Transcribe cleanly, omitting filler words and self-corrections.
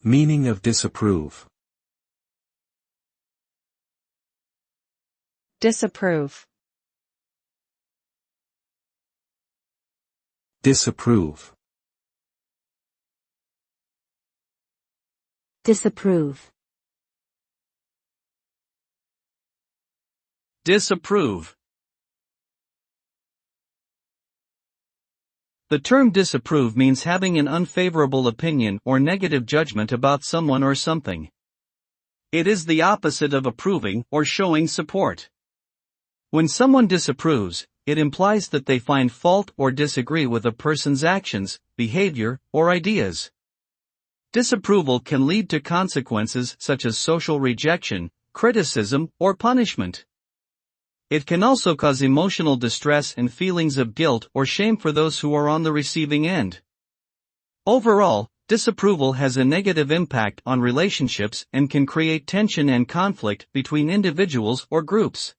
Meaning of disapprove. Disapprove. Disapprove. Disapprove. Disapprove. The term disapprove means having an unfavorable opinion or negative judgment about someone or something. It is the opposite of approving or showing support. When someone disapproves, it implies that they find fault or disagree with a person's actions, behavior, or ideas. Disapproval can lead to consequences such as social rejection, criticism, or punishment. It can also cause emotional distress and feelings of guilt or shame for those who are on the receiving end. Overall, disapproval has a negative impact on relationships and can create tension and conflict between individuals or groups.